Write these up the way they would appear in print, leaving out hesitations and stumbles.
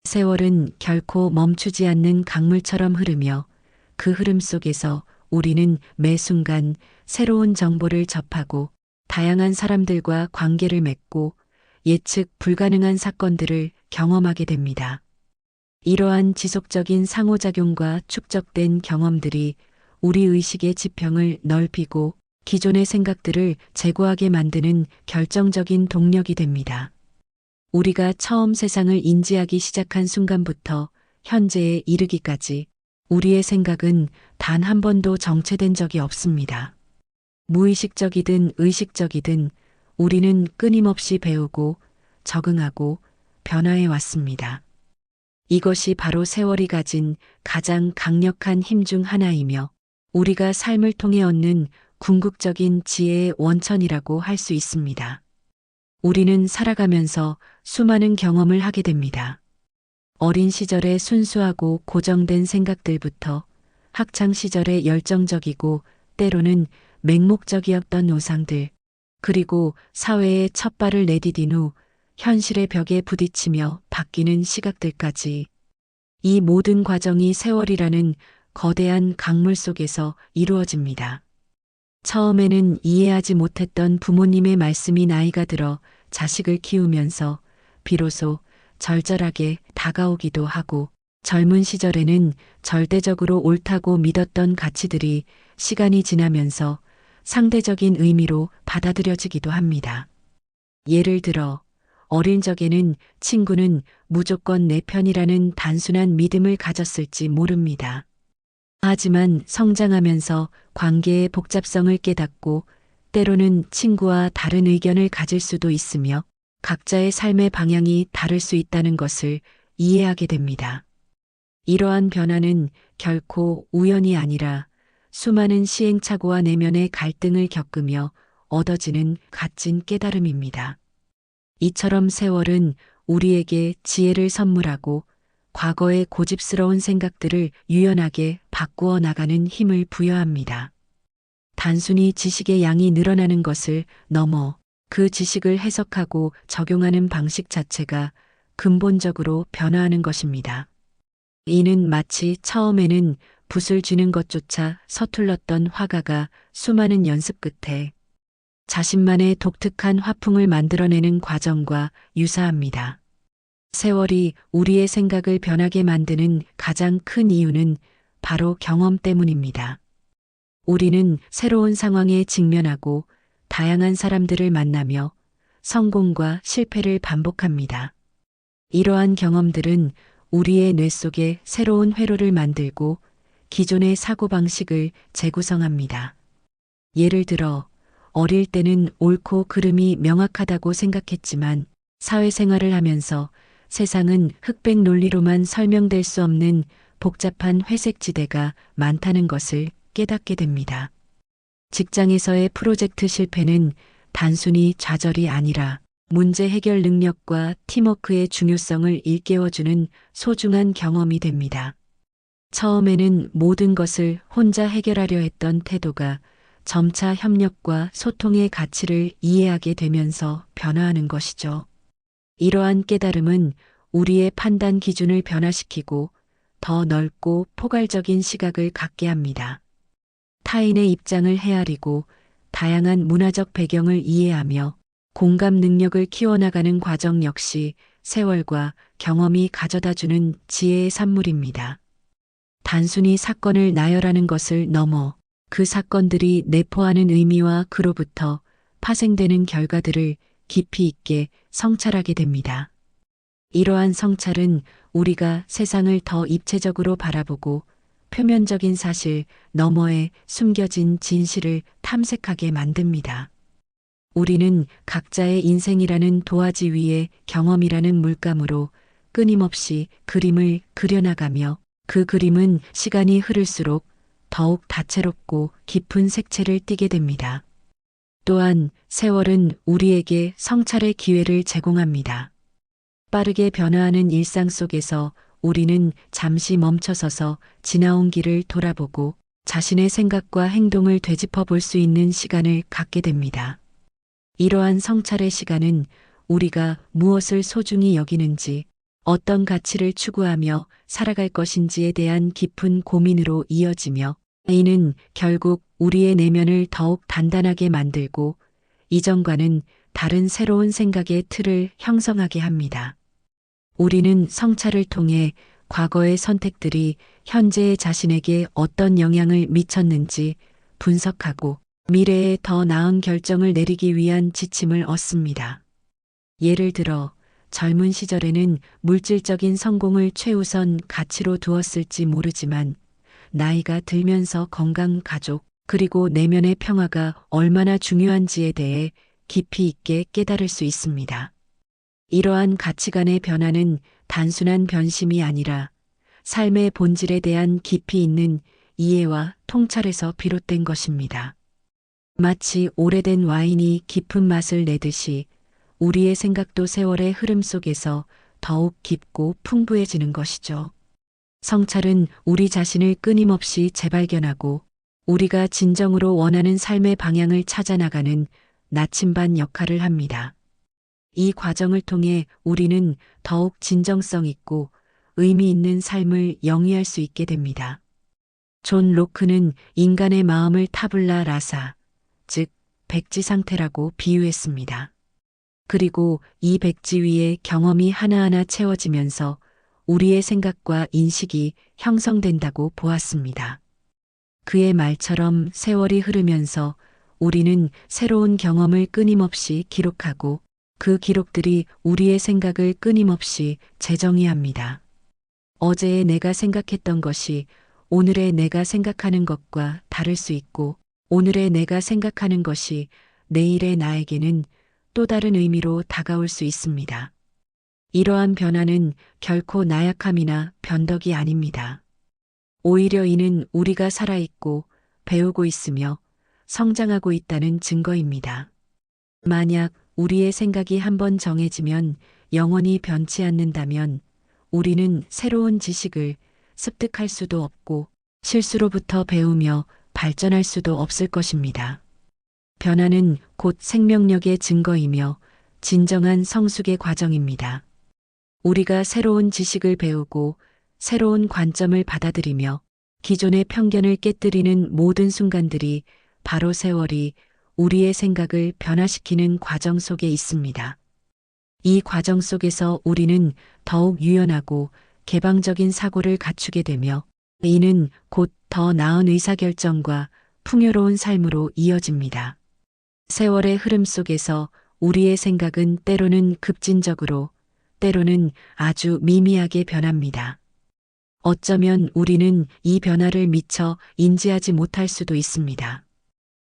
세월은 결코 멈추지 않는 강물처럼 흐르며 그 흐름 속에서 우리는 매 순간 새로운 정보를 접하고 다양한 사람들과 관계를 맺고 예측 불가능한 사건들을 경험하게 됩니다. 이러한 지속적인 상호작용과 축적된 경험들이 우리 의식의 지평을 넓히고 기존의 생각들을 제고하게 만드는 결정적인 동력이 됩니다. 우리가 처음 세상을 인지하기 시작한 순간부터 현재에 이르기까지 우리의 생각은 단 한 번도 정체된 적이 없습니다. 무의식적이든 의식적이든 우리는 끊임없이 배우고 적응하고 변화해 왔습니다. 이것이 바로 세월이 가진 가장 강력한 힘 중 하나이며 우리가 삶을 통해 얻는 궁극적인 지혜의 원천이라고 할 수 있습니다. 우리는 살아가면서 수많은 경험을 하게 됩니다. 어린 시절의 순수하고 고정된 생각들부터 학창 시절의 열정적이고 때로는 맹목적이었던 노상들, 그리고 사회의 첫 발을 내디딘 후 현실의 벽에 부딪히며 바뀌는 시각들까지 이 모든 과정이 세월이라는 거대한 강물 속에서 이루어집니다. 처음에는 이해하지 못했던 부모님의 말씀이 나이가 들어 자식을 키우면서 비로소 절절하게 다가오기도 하고 젊은 시절에는 절대적으로 옳다고 믿었던 가치들이 시간이 지나면서 상대적인 의미로 받아들여지기도 합니다. 예를 들어 어린 적에는 친구는 무조건 내 편이라는 단순한 믿음을 가졌을지 모릅니다. 하지만 성장하면서 관계의 복잡성을 깨닫고 때로는 친구와 다른 의견을 가질 수도 있으며 각자의 삶의 방향이 다를 수 있다는 것을 이해하게 됩니다. 이러한 변화는 결코 우연이 아니라 수많은 시행착오와 내면의 갈등을 겪으며 얻어지는 값진 깨달음입니다. 이처럼 세월은 우리에게 지혜를 선물하고 과거의 고집스러운 생각들을 유연하게 바꾸어 나가는 힘을 부여합니다. 단순히 지식의 양이 늘어나는 것을 넘어 그 지식을 해석하고 적용하는 방식 자체가 근본적으로 변화하는 것입니다. 이는 마치 처음에는 붓을 쥐는 것조차 서툴렀던 화가가 수많은 연습 끝에 자신만의 독특한 화풍을 만들어내는 과정과 유사합니다. 세월이 우리의 생각을 변하게 만드는 가장 큰 이유는 바로 경험 때문입니다. 우리는 새로운 상황에 직면하고 다양한 사람들을 만나며 성공과 실패를 반복합니다. 이러한 경험들은 우리의 뇌 속에 새로운 회로를 만들고 기존의 사고방식을 재구성합니다. 예를 들어 어릴 때는 옳고 그름이 명확하다고 생각했지만 사회생활을 하면서 세상은 흑백 논리로만 설명될 수 없는 복잡한 회색지대가 많다는 것을 깨닫게 됩니다. 직장에서의 프로젝트 실패는 단순히 좌절이 아니라 문제 해결 능력과 팀워크의 중요성을 일깨워주는 소중한 경험이 됩니다. 처음에는 모든 것을 혼자 해결하려 했던 태도가 점차 협력과 소통의 가치를 이해하게 되면서 변화하는 것이죠. 이러한 깨달음은 우리의 판단 기준을 변화시키고 더 넓고 포괄적인 시각을 갖게 합니다. 타인의 입장을 헤아리고 다양한 문화적 배경을 이해하며 공감 능력을 키워나가는 과정 역시 세월과 경험이 가져다주는 지혜의 산물입니다. 단순히 사건을 나열하는 것을 넘어 그 사건들이 내포하는 의미와 그로부터 파생되는 결과들을 깊이 있게 성찰하게 됩니다. 이러한 성찰은 우리가 세상을 더 입체적으로 바라보고 표면적인 사실 너머에 숨겨진 진실을 탐색하게 만듭니다. 우리는 각자의 인생이라는 도화지 위에 경험이라는 물감으로 끊임없이 그림을 그려나가며 그 그림은 시간이 흐를수록 더욱 다채롭고 깊은 색채를 띠게 됩니다. 또한 세월은 우리에게 성찰의 기회를 제공합니다. 빠르게 변화하는 일상 속에서 우리는 잠시 멈춰서서 지나온 길을 돌아보고 자신의 생각과 행동을 되짚어 볼 수 있는 시간을 갖게 됩니다. 이러한 성찰의 시간은 우리가 무엇을 소중히 여기는지, 어떤 가치를 추구하며 살아갈 것인지에 대한 깊은 고민으로 이어지며 이는 결국 우리의 내면을 더욱 단단하게 만들고 이전과는 다른 새로운 생각의 틀을 형성하게 합니다. 우리는 성찰을 통해 과거의 선택들이 현재의 자신에게 어떤 영향을 미쳤는지 분석하고 미래에 더 나은 결정을 내리기 위한 지침을 얻습니다. 예를 들어 젊은 시절에는 물질적인 성공을 최우선 가치로 두었을지 모르지만 나이가 들면서 건강, 가족, 그리고 내면의 평화가 얼마나 중요한지에 대해 깊이 있게 깨달을 수 있습니다. 이러한 가치관의 변화는 단순한 변심이 아니라 삶의 본질에 대한 깊이 있는 이해와 통찰에서 비롯된 것입니다. 마치 오래된 와인이 깊은 맛을 내듯이 우리의 생각도 세월의 흐름 속에서 더욱 깊고 풍부해지는 것이죠. 성찰은 우리 자신을 끊임없이 재발견하고 우리가 진정으로 원하는 삶의 방향을 찾아 나가는 나침반 역할을 합니다. 이 과정을 통해 우리는 더욱 진정성 있고 의미 있는 삶을 영위할 수 있게 됩니다. 존 로크는 인간의 마음을 타블라 라사, 즉 백지 상태라고 비유했습니다. 그리고 이 백지 위에 경험이 하나하나 채워지면서 우리의 생각과 인식이 형성된다고 보았습니다. 그의 말처럼 세월이 흐르면서 우리는 새로운 경험을 끊임없이 기록하고 그 기록들이 우리의 생각을 끊임없이 재정의합니다. 어제의 내가 생각했던 것이 오늘의 내가 생각하는 것과 다를 수 있고 오늘의 내가 생각하는 것이 내일의 나에게는 또 다른 의미로 다가올 수 있습니다. 이러한 변화는 결코 나약함이나 변덕이 아닙니다. 오히려 이는 우리가 살아있고 배우고 있으며 성장하고 있다는 증거입니다. 만약 우리의 생각이 한번 정해지면 영원히 변치 않는다면 우리는 새로운 지식을 습득할 수도 없고 실수로부터 배우며 발전할 수도 없을 것입니다. 변화는 곧 생명력의 증거이며 진정한 성숙의 과정입니다. 우리가 새로운 지식을 배우고 새로운 관점을 받아들이며 기존의 편견을 깨뜨리는 모든 순간들이 바로 세월이 우리의 생각을 변화시키는 과정 속에 있습니다. 이 과정 속에서 우리는 더욱 유연하고 개방적인 사고를 갖추게 되며 이는 곧 더 나은 의사결정과 풍요로운 삶으로 이어집니다. 세월의 흐름 속에서 우리의 생각은 때로는 급진적으로, 때로는 아주 미미하게 변합니다. 어쩌면 우리는 이 변화를 미처 인지하지 못할 수도 있습니다.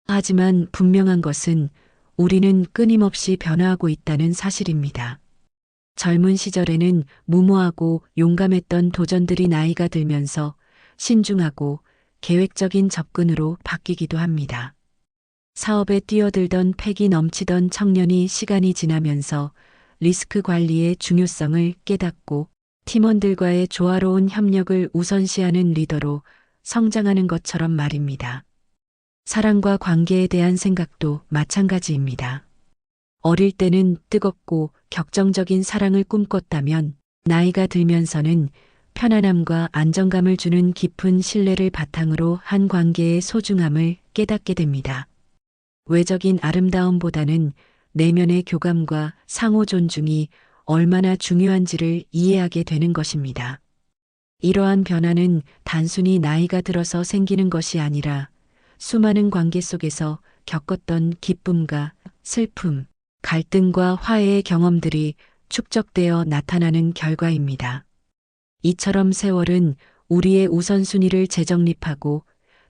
하지만 분명한 것은 우리는 끊임없이 변화하고 있다는 사실입니다. 젊은 시절에는 무모하고 용감했던 도전들이 나이가 들면서 신중하고 계획적인 접근으로 바뀌기도 합니다. 사업에 뛰어들던 패기 넘치던 청년이 시간이 지나면서 리스크 관리의 중요성을 깨닫고 팀원들과의 조화로운 협력을 우선시하는 리더로 성장하는 것처럼 말입니다. 사랑과 관계에 대한 생각도 마찬가지입니다. 어릴 때는 뜨겁고 격정적인 사랑을 꿈꿨다면 나이가 들면서는 편안함과 안정감을 주는 깊은 신뢰를 바탕으로 한 관계의 소중함을 깨닫게 됩니다. 외적인 아름다움보다는 내면의 교감과 상호 존중이 얼마나 중요한지를 이해하게 되는 것입니다. 이러한 변화는 단순히 나이가 들어서 생기는 것이 아니라 수많은 관계 속에서 겪었던 기쁨과 슬픔, 갈등과 화해의 경험들이 축적되어 나타나는 결과입니다. 이처럼 세월은 우리의 우선순위를 재정립하고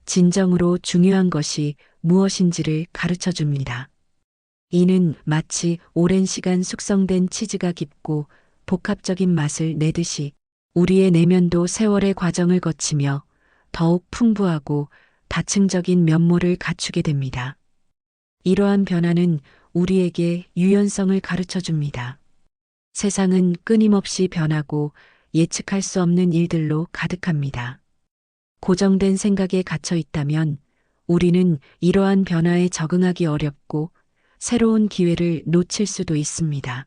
진정으로 중요한 것이 무엇인지를 가르쳐 줍니다. 이는 마치 오랜 시간 숙성된 치즈가 깊고 복합적인 맛을 내듯이 우리의 내면도 세월의 과정을 거치며 더욱 풍부하고 다층적인 면모를 갖추게 됩니다. 이러한 변화는 우리에게 유연성을 가르쳐 줍니다. 세상은 끊임없이 변하고 예측할 수 없는 일들로 가득합니다. 고정된 생각에 갇혀 있다면 우리는 이러한 변화에 적응하기 어렵고 새로운 기회를 놓칠 수도 있습니다.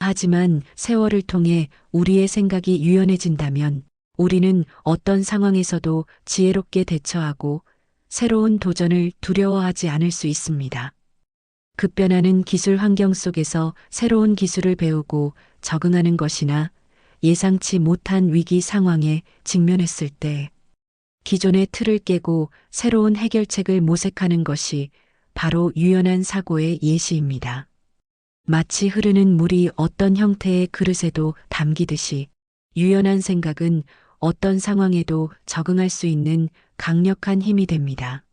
하지만 세월을 통해 우리의 생각이 유연해진다면 우리는 어떤 상황에서도 지혜롭게 대처하고 새로운 도전을 두려워하지 않을 수 있습니다. 급변하는 기술 환경 속에서 새로운 기술을 배우고 적응하는 것이나 예상치 못한 위기 상황에 직면했을 때 기존의 틀을 깨고 새로운 해결책을 모색하는 것이 바로 유연한 사고의 예시입니다. 마치 흐르는 물이 어떤 형태의 그릇에도 담기듯이 유연한 생각은 어떤 상황에도 적응할 수 있는 강력한 힘이 됩니다.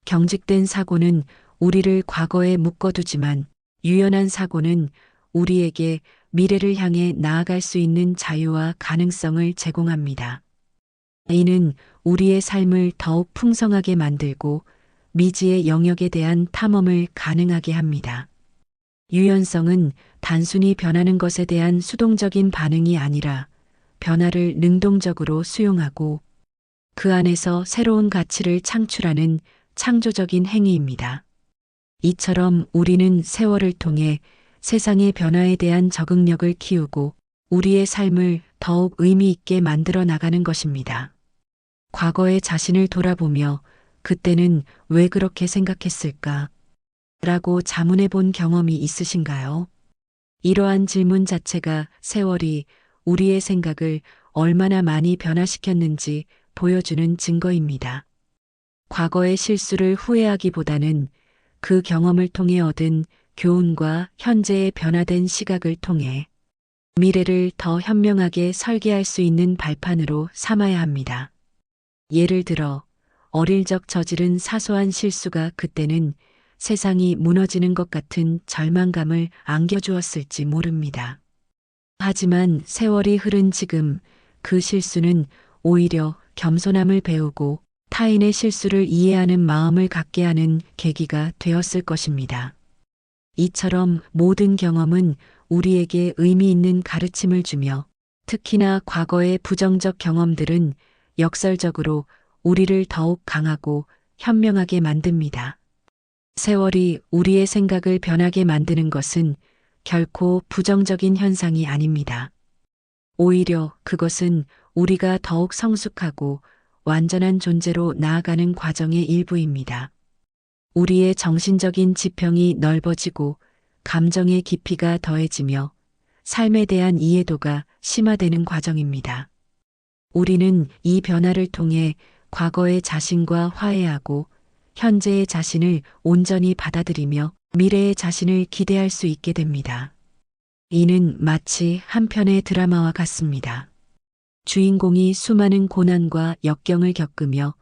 경직된 사고는 우리를 과거에 묶어두지만 유연한 사고는 우리에게 미래를 향해 나아갈 수 있는 자유와 가능성을 제공합니다. 이는 우리의 삶을 더욱 풍성하게 만들고 미지의 영역에 대한 탐험을 가능하게 합니다. 유연성은 단순히 변하는 것에 대한 수동적인 반응이 아니라 변화를 능동적으로 수용하고 그 안에서 새로운 가치를 창출하는 창조적인 행위입니다. 이처럼 우리는 세월을 통해 세상의 변화에 대한 적응력을 키우고 우리의 삶을 더욱 의미 있게 만들어 나가는 것입니다. 과거의 자신을 돌아보며 그때는 왜 그렇게 생각했을까? 라고 자문해 본 경험이 있으신가요? 이러한 질문 자체가 세월이 우리의 생각을 얼마나 많이 변화시켰는지 보여주는 증거입니다. 과거의 실수를 후회하기보다는 그 경험을 통해 얻은 교훈과 현재의 변화된 시각을 통해 미래를 더 현명하게 설계할 수 있는 발판으로 삼아야 합니다. 예를 들어 어릴 적 저지른 사소한 실수가 그때는 세상이 무너지는 것 같은 절망감을 안겨주었을지 모릅니다. 하지만 세월이 흐른 지금 그 실수는 오히려 겸손함을 배우고 타인의 실수를 이해하는 마음을 갖게 하는 계기가 되었을 것입니다. 이처럼 모든 경험은 우리에게 의미 있는 가르침을 주며 특히나 과거의 부정적 경험들은 역설적으로 우리를 더욱 강하고 현명하게 만듭니다. 세월이 우리의 생각을 변하게 만드는 것은 결코 부정적인 현상이 아닙니다. 오히려 그것은 우리가 더욱 성숙하고 완전한 존재로 나아가는 과정의 일부입니다. 우리의 정신적인 지평이 넓어지고 감정의 깊이가 더해지며 삶에 대한 이해도가 심화되는 과정입니다. 우리는 이 변화를 통해 과거의 자신과 화해하고 현재의 자신을 온전히 받아들이며 미래의 자신을 기대할 수 있게 됩니다. 이는 마치 한 편의 드라마와 같습니다. 주인공이 수많은 고난과 역경을 겪으며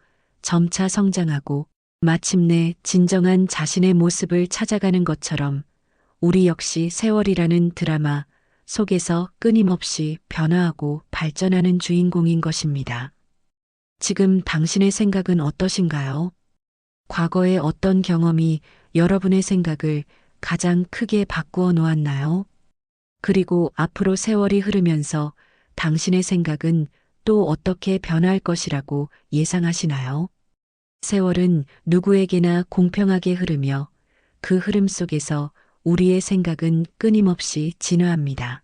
점차 성장하고 마침내 진정한 자신의 모습을 찾아가는 것처럼 우리 역시 세월이라는 드라마 속에서 끊임없이 변화하고 발전하는 주인공인 것입니다. 지금 당신의 생각은 어떠신가요? 과거의 어떤 경험이 여러분의 생각을 가장 크게 바꾸어 놓았나요? 그리고 앞으로 세월이 흐르면서 당신의 생각은 또 어떻게 변할 것이라고 예상하시나요? 세월은 누구에게나 공평하게 흐르며 그 흐름 속에서 우리의 생각은 끊임없이 진화합니다.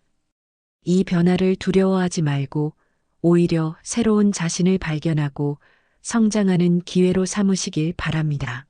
이 변화를 두려워하지 말고 오히려 새로운 자신을 발견하고 성장하는 기회로 삼으시길 바랍니다.